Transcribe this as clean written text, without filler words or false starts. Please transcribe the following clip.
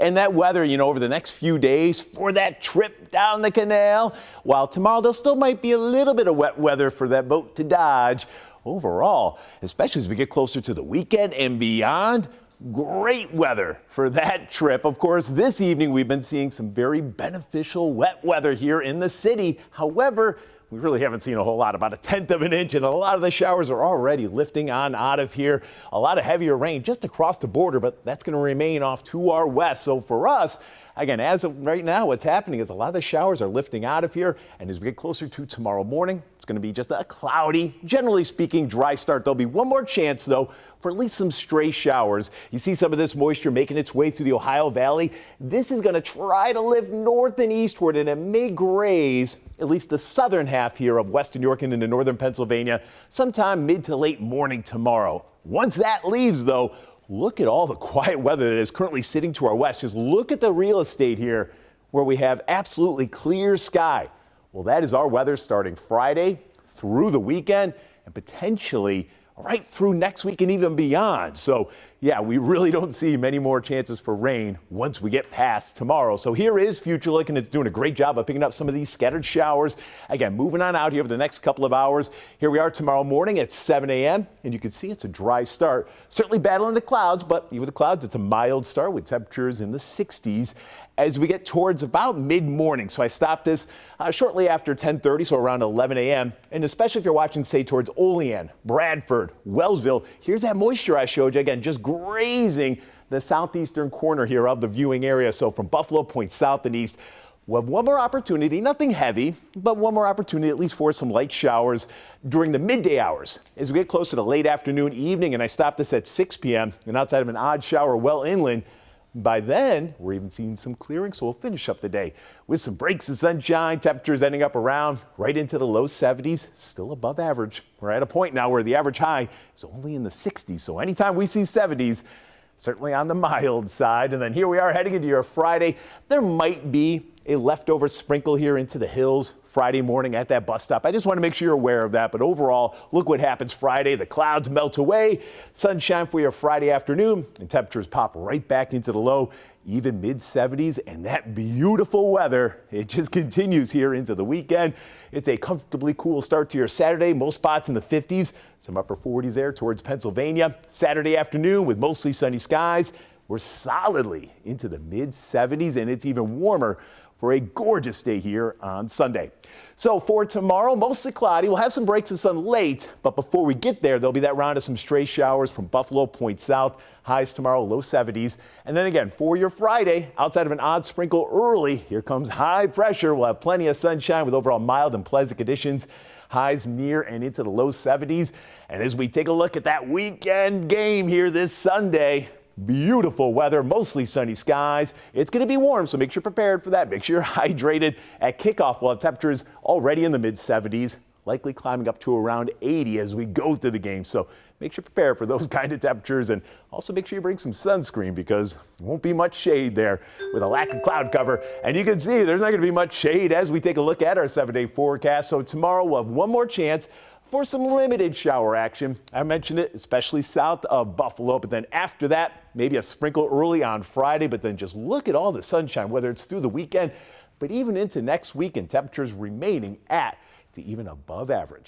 and that weather, over the next few days for that trip down the canal. While tomorrow, there still might be a little bit of wet weather for that boat to dodge. Overall, especially as we get closer to the weekend and beyond, great weather for that trip. Of course, this evening we've been seeing some very beneficial wet weather here in the city. However, we really haven't seen a whole lot, about 1/10 of an inch, and a lot of the showers are already lifting on out of here. A lot of heavier rain just across the border, but that's going to remain off to our west. So for us, again, as of right now, what's happening is a lot of the showers are lifting out of here, and as we get closer to tomorrow morning, it's going to be just a cloudy, generally speaking, dry start. There'll be one more chance, though, for at least some stray showers. You see some of this moisture making its way through the Ohio Valley. This is going to try to lift north and eastward, and it may graze at least the southern half here of western New York and into northern Pennsylvania sometime mid to late morning tomorrow. Once that leaves, though, look at all the quiet weather that is currently sitting to our west. Just look at the real estate here where we have absolutely clear sky. Well, that is our weather starting Friday through the weekend and potentially right through next week and even beyond. So, yeah, we really don't see many more chances for rain once we get past tomorrow. So here is Future Look, and it's doing a great job of picking up some of these scattered showers. Again, moving on out here for the next couple of hours. Here we are tomorrow morning at 7 a.m., and you can see it's a dry start. Certainly battling the clouds, but even with the clouds, it's a mild start with temperatures in the 60s as we get towards about mid-morning. So I stopped this shortly after 10:30, so around 11 a.m. And especially if you're watching, say, towards Olean, Bradford, Wellsville, here's that moisture I showed you. Again, just grazing the southeastern corner here of the viewing area. So from Buffalo Point south and east, we'll have one more opportunity, nothing heavy, but one more opportunity at least for some light showers during the midday hours. As we get closer to late afternoon, evening, and I stopped this at 6 p.m. and outside of an odd shower well inland, by then, we're even seeing some clearing, so we'll finish up the day with some breaks of sunshine. Temperatures ending up around right into the low 70s, still above average. We're at a point now where the average high is only in the 60s, so anytime we see 70s, certainly on the mild side. And then here we are heading into your Friday. There might be a leftover sprinkle here into the hills Friday morning at that bus stop. I just want to make sure you're aware of that. But overall, look what happens Friday. The clouds melt away, sunshine for your Friday afternoon, and temperatures pop right back into the low, even mid-70s. And that beautiful weather, it just continues here into the weekend. It's a comfortably cool start to your Saturday. Most spots in the 50s, some upper 40s there towards Pennsylvania. Saturday afternoon with mostly sunny skies. We're solidly into the mid-70s, and it's even warmer for a gorgeous day here on Sunday. So for tomorrow, mostly cloudy. We'll have some breaks of sun late, but before we get there, there'll be that round of some stray showers from Buffalo Point south. Highs tomorrow, low 70s. And then again, for your Friday, outside of an odd sprinkle early, here comes high pressure. We'll have plenty of sunshine with overall mild and pleasant conditions. Highs near and into the low 70s. And as we take a look at that weekend game here this Sunday, beautiful weather, mostly sunny skies. It's going to be warm, so make sure you're prepared for that. Make sure you're hydrated. At kickoff, we'll have temperatures already in the mid-70s, likely climbing up to around 80 as we go through the game. So make sure you're prepared for those kind of temperatures, and also make sure you bring some sunscreen because there won't be much shade there with a lack of cloud cover. And you can see there's not going to be much shade as we take a look at our 7-day forecast. So tomorrow we'll have one more chance for some limited shower action. I mentioned it, especially south of Buffalo, but then after that, maybe a sprinkle early on Friday, but then just look at all the sunshine, whether it's through the weekend, but even into next week, and temperatures remaining at to even above average.